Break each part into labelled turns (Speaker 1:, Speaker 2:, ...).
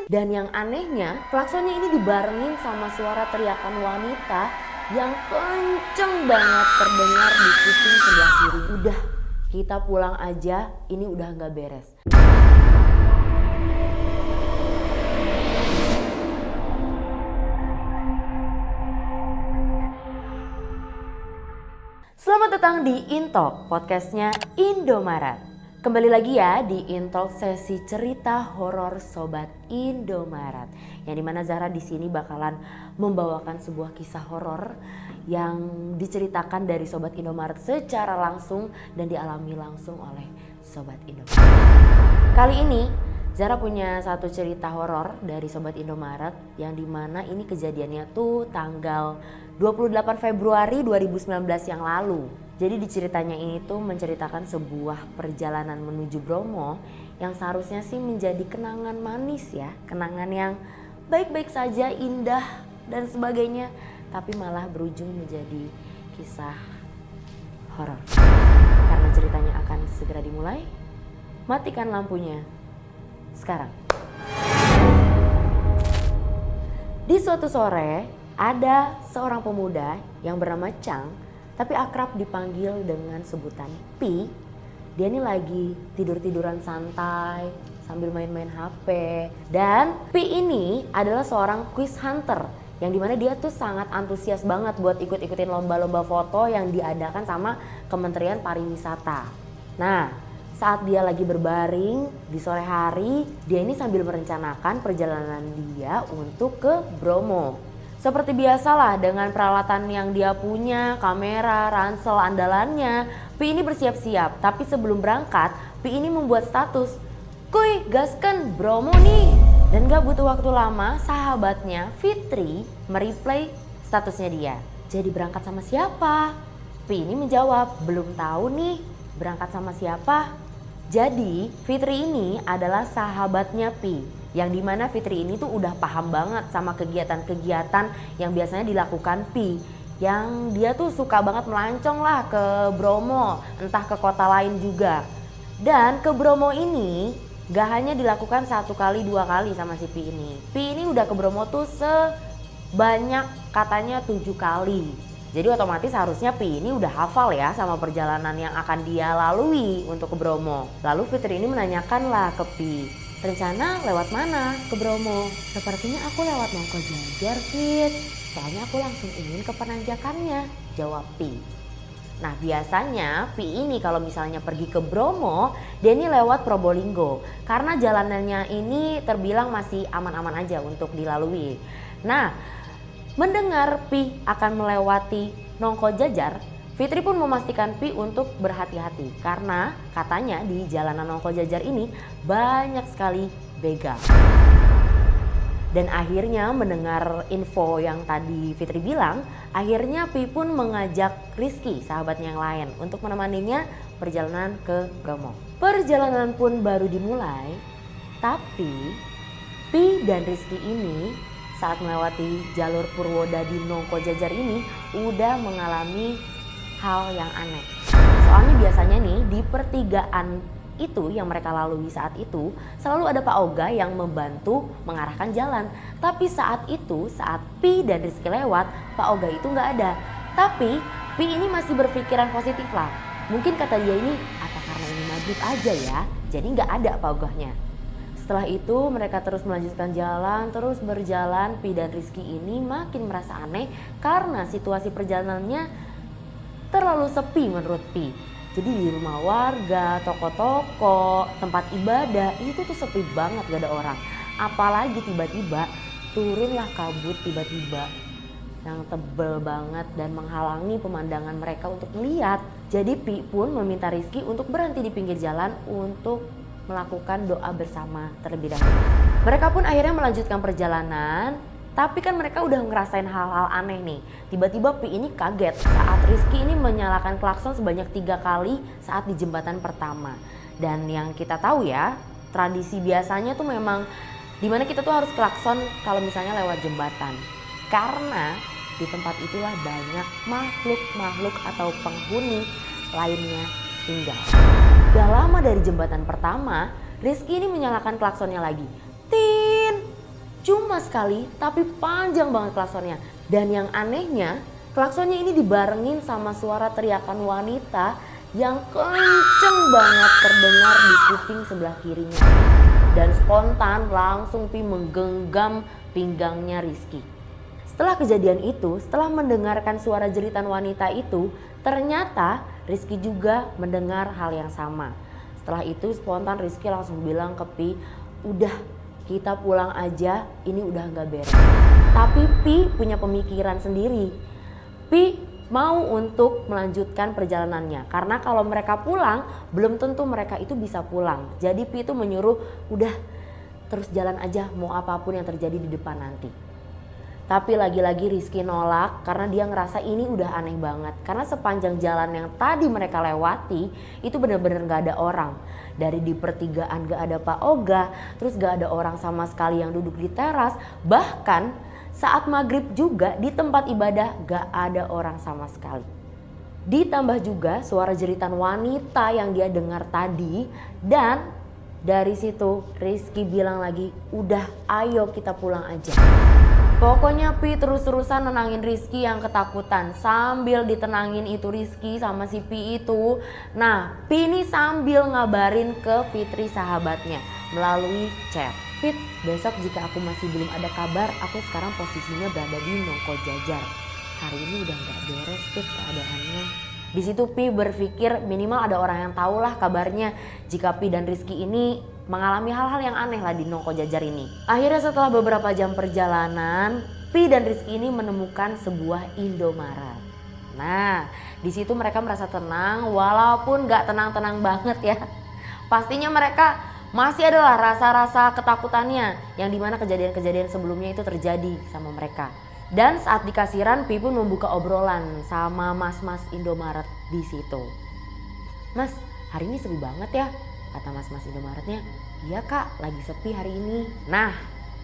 Speaker 1: Dan yang anehnya, klaksonnya ini dibarengin sama suara teriakan wanita yang kenceng banget terdengar di kuping sebelah kiri. Udah, kita pulang aja, ini udah nggak beres. Selamat datang di Intalk, podcastnya Indomaret. Kembali lagi ya di Intalk sesi cerita horor Sobat Indomaret. Yang dimana Zahra di sini bakalan membawakan sebuah kisah horor yang diceritakan dari Sobat Indomaret secara langsung dan dialami langsung oleh Sobat Indomaret. Kali ini Zahra punya satu cerita horor dari Sobat Indomaret yang dimana ini kejadiannya tuh tanggal 28 Februari 2019 yang lalu. Jadi di ceritanya ini tuh menceritakan sebuah perjalanan menuju Bromo yang seharusnya sih menjadi kenangan manis ya. Kenangan yang baik-baik saja, indah dan sebagainya. Tapi malah berujung menjadi kisah horor. Karena ceritanya akan segera dimulai, matikan lampunya sekarang. Di suatu sore, ada seorang pemuda yang bernama Chang, tapi akrab dipanggil dengan sebutan Pi. Dia ini lagi tidur-tiduran santai sambil main-main HP. Dan Pi ini adalah seorang quiz hunter yang dimana dia tuh sangat antusias banget buat ikut-ikutin lomba-lomba foto yang diadakan sama Kementerian Pariwisata. Nah, saat dia lagi berbaring di sore hari, dia ini sambil merencanakan perjalanan dia untuk ke Bromo. Seperti biasalah dengan peralatan yang dia punya, kamera, ransel andalannya, Pi ini bersiap-siap. Tapi sebelum berangkat, Pi ini membuat status, "Kuy, gasken Bromo nih." Dan gak butuh waktu lama, sahabatnya Fitri mereplay statusnya dia. "Jadi berangkat sama siapa?" Pi ini menjawab, "Belum tahu nih, berangkat sama siapa?" Jadi Fitri ini adalah sahabatnya Pi. Yang dimana Fitri ini tuh udah paham banget sama kegiatan-kegiatan yang biasanya dilakukan Pi. Yang dia tuh suka banget melancong lah ke Bromo, entah ke kota lain juga. Dan ke Bromo ini gak hanya dilakukan 1 kali 2 kali sama si Pi ini. Pi ini udah ke Bromo tuh sebanyak katanya 7 kali. Jadi otomatis harusnya Pi ini udah hafal ya sama perjalanan yang akan dia lalui untuk ke Bromo. Lalu Fitri ini menanyakan lah ke Pi, "Rencana lewat mana ke Bromo?" "Sepertinya aku lewat Nongkojajar, Fit. Soalnya aku langsung ingin ke penanjakannya," jawab Pi. Nah biasanya Pi ini kalau misalnya pergi ke Bromo, dia ini lewat Probolinggo. Karena jalanannya ini terbilang masih aman-aman aja untuk dilalui. Nah, mendengar Pi akan melewati Nongkojajar, Fitri pun memastikan Pi untuk berhati-hati. Karena katanya di jalanan Nongkojajar ini banyak sekali begal. Dan akhirnya mendengar info yang tadi Fitri bilang, akhirnya Pi pun mengajak Rizky, sahabatnya yang lain, untuk menemaninya perjalanan ke Bromo. Perjalanan pun baru dimulai, tapi Pi dan Rizky ini saat melewati jalur Purwodadi Nongkojajar ini udah mengalami hal yang aneh. Soalnya biasanya nih di pertigaan itu yang mereka lalui saat itu selalu ada Pak Oga yang membantu mengarahkan jalan. Tapi saat itu saat Pi dan Rizky lewat, Pak Oga itu nggak ada. Tapi Pi ini masih berpikiran positif lah. Mungkin kata dia ini, apa karena ini maghrib aja ya, jadi nggak ada Pak Oganya. Setelah itu mereka terus melanjutkan jalan, terus berjalan. Pi dan Rizky ini makin merasa aneh karena situasi perjalanannya terlalu sepi menurut Pi. Jadi di rumah warga, toko-toko, tempat ibadah itu tuh sepi banget, gak ada orang. Apalagi tiba-tiba turunlah kabut tiba-tiba yang tebel banget dan menghalangi pemandangan mereka untuk melihat. Jadi Pi pun meminta Rizky untuk berhenti di pinggir jalan untuk melakukan doa bersama terlebih dahulu. Mereka pun akhirnya melanjutkan perjalanan, tapi kan mereka udah ngerasain hal-hal aneh nih. Tiba-tiba Pi ini kaget saat Rizky ini menyalakan klakson sebanyak 3 kali saat di jembatan pertama. Dan yang kita tahu ya, tradisi biasanya tuh memang dimana kita tuh harus klakson kalau misalnya lewat jembatan. Karena di tempat itulah banyak makhluk-makhluk atau penghuni lainnya tinggal. Gak lama dari jembatan pertama, Rizky ini menyalakan klaksonnya lagi. Tin, cuma sekali tapi panjang banget klaksonnya. Dan yang anehnya klaksonnya ini dibarengin sama suara teriakan wanita yang kenceng banget terdengar di kuping sebelah kirinya. Dan spontan langsung Pi menggenggam pinggangnya Rizky. Setelah kejadian itu, setelah mendengarkan suara jeritan wanita itu, ternyata Rizky juga mendengar hal yang sama. Setelah itu spontan Rizky langsung bilang ke Pi, udah kita pulang aja, ini udah gak beres. Tapi Pi punya pemikiran sendiri. Pi mau untuk melanjutkan perjalanannya. Karena kalau mereka pulang, belum tentu mereka itu bisa pulang. Jadi Pi itu menyuruh, udah terus jalan aja mau apapun yang terjadi di depan nanti. Tapi lagi-lagi Rizky nolak karena dia ngerasa ini udah aneh banget. Karena sepanjang jalan yang tadi mereka lewati itu bener-bener gak ada orang. Dari di pertigaan gak ada Pak Oga, terus gak ada orang sama sekali yang duduk di teras. Bahkan saat maghrib juga di tempat ibadah gak ada orang sama sekali. Ditambah juga suara jeritan wanita yang dia dengar tadi. Dan dari situ Rizky bilang lagi, udah ayo kita pulang aja. Pokoknya Pi terus-terusan nenangin Rizky yang ketakutan. Sambil ditenangin itu Rizky sama si Pi itu. Nah Pi ini sambil ngabarin ke Fitri sahabatnya melalui chat. Fit, besok jika aku masih belum ada kabar, aku sekarang posisinya berada di Nongko Jajar. Hari ini udah gak beres Fit keadaannya. Di situ Pi berpikir minimal ada orang yang tahu lah kabarnya jika Pi dan Rizky ini mengalami hal-hal yang aneh lah di Nongko Jajar ini. Akhirnya setelah beberapa jam perjalanan, Pi dan Rizky ini menemukan sebuah Indomaret. Nah, di situ mereka merasa tenang walaupun gak tenang-tenang banget ya. Pastinya mereka masih adalah rasa-rasa ketakutannya yang dimana kejadian-kejadian sebelumnya itu terjadi sama mereka. Dan saat di kasiran, Pi pun membuka obrolan sama mas-mas Indomaret di situ. Mas, hari ini sepi banget ya, kata mas-mas Indomaretnya. Iya kak, lagi sepi hari ini. Nah,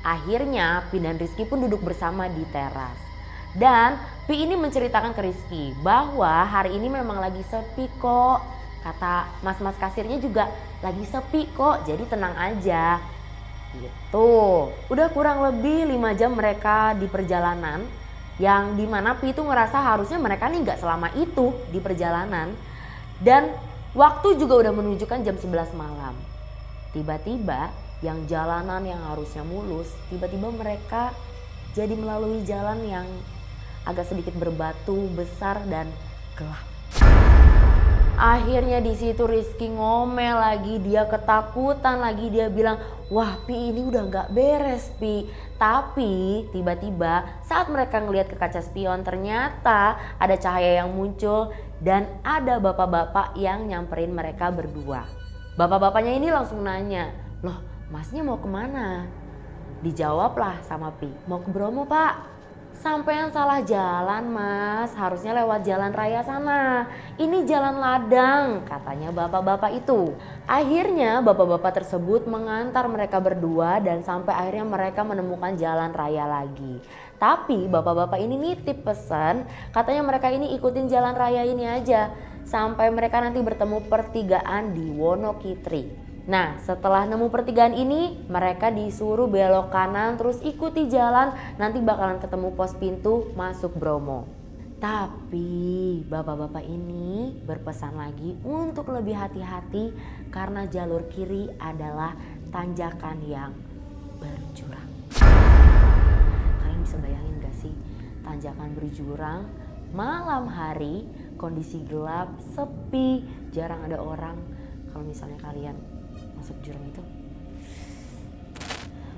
Speaker 1: akhirnya Pi dan Rizky pun duduk bersama di teras. Dan Pi ini menceritakan ke Rizky bahwa hari ini memang lagi sepi kok. Kata mas-mas kasirnya juga lagi sepi kok, jadi tenang aja. Gitu. Udah kurang lebih 5 jam mereka di perjalanan. Yang dimana Pi itu ngerasa harusnya mereka nih gak selama itu di perjalanan. Dan waktu juga udah menunjukkan jam 11 malam. Tiba-tiba yang jalanan yang harusnya mulus, tiba-tiba mereka jadi melalui jalan yang agak sedikit berbatu, besar dan gelap. Akhirnya di situ Rizky ngomel lagi, dia ketakutan lagi, dia bilang, wah Pi ini udah gak beres Pi. Tapi tiba-tiba saat mereka ngelihat ke kaca spion ternyata ada cahaya yang muncul dan ada bapak-bapak yang nyamperin mereka berdua. Bapak-bapaknya ini langsung nanya, loh masnya mau kemana? Dijawablah sama Pi, mau ke Bromo pak. Sampean salah jalan mas, harusnya lewat jalan raya sana. Ini jalan ladang, katanya bapak-bapak itu. Akhirnya bapak-bapak tersebut mengantar mereka berdua dan sampai akhirnya mereka menemukan jalan raya lagi. Tapi bapak-bapak ini nitip pesan, katanya mereka ini ikutin jalan raya ini aja. Sampai mereka nanti bertemu pertigaan di Wonokitri. Nah setelah nemu pertigaan ini mereka disuruh belok kanan terus ikuti jalan, nanti bakalan ketemu pos pintu masuk Bromo. Tapi bapak-bapak ini berpesan lagi untuk lebih hati-hati karena jalur kiri adalah tanjakan yang berjurang. Kalian bisa bayangin gak sih tanjakan berjurang, malam hari, kondisi gelap, sepi, jarang ada orang. Kalau misalnya kalian masuk jurang itu.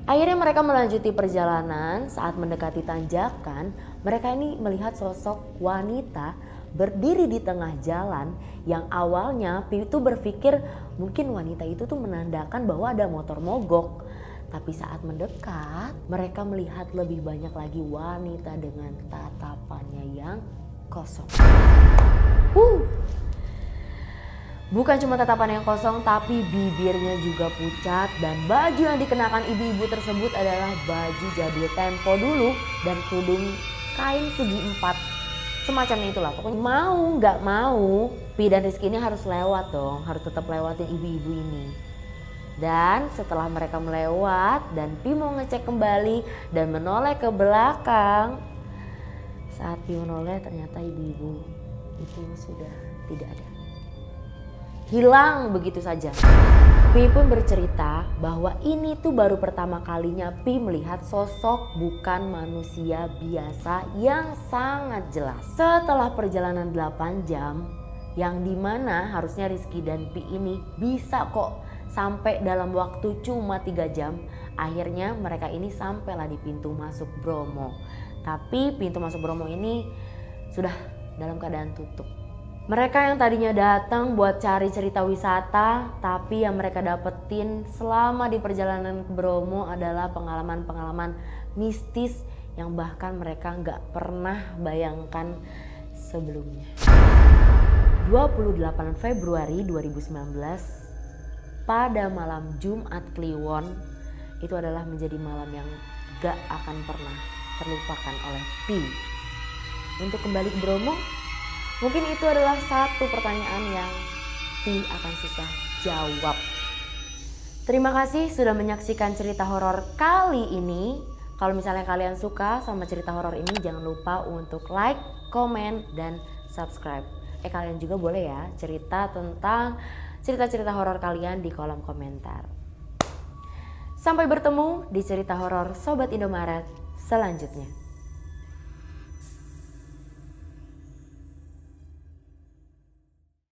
Speaker 1: Akhirnya mereka melanjuti perjalanan. Saat mendekati tanjakan, mereka ini melihat sosok wanita berdiri di tengah jalan yang awalnya Pi itu berpikir mungkin wanita itu tuh menandakan bahwa ada motor mogok. Tapi saat mendekat, mereka melihat lebih banyak lagi wanita dengan tatapannya yang kosong. Bukan cuma tatapan yang kosong tapi bibirnya juga pucat dan baju yang dikenakan ibu-ibu tersebut adalah baju jadul tempo dulu dan kerudung kain segi empat. Semacamnya itulah, pokoknya mau gak mau Pi dan Rizky ini harus lewat dong, harus tetap lewatin ibu-ibu ini. Dan setelah mereka melewat dan Pi mau ngecek kembali dan menoleh ke belakang, saat Pi menoleh ternyata ibu-ibu itu sudah tidak ada. Hilang begitu saja. Pi pun bercerita bahwa ini tuh baru pertama kalinya Pi melihat sosok bukan manusia biasa yang sangat jelas. Setelah perjalanan 8 jam, yang dimana harusnya Rizky dan Pi ini bisa kok sampai dalam waktu cuma 3 jam. Akhirnya mereka ini sampailah di pintu masuk Bromo. Tapi pintu masuk Bromo ini sudah dalam keadaan tutup. Mereka yang tadinya datang buat cari cerita wisata, tapi yang mereka dapetin selama di perjalanan ke Bromo adalah pengalaman-pengalaman mistis yang bahkan mereka nggak pernah bayangkan sebelumnya. 28 Februari 2019 pada malam Jumat Kliwon itu adalah menjadi malam yang gak akan pernah terlupakan oleh Pi. Untuk kembali ke Bromo, mungkin itu adalah satu pertanyaan yang Pi akan susah jawab. Terima kasih sudah menyaksikan cerita horor kali ini. Kalau misalnya kalian suka sama cerita horor ini, jangan lupa untuk like, komen, dan subscribe. Kalian juga boleh ya cerita tentang cerita-cerita horor kalian di kolom komentar. Sampai bertemu di cerita horor Sobat Indomaret selanjutnya.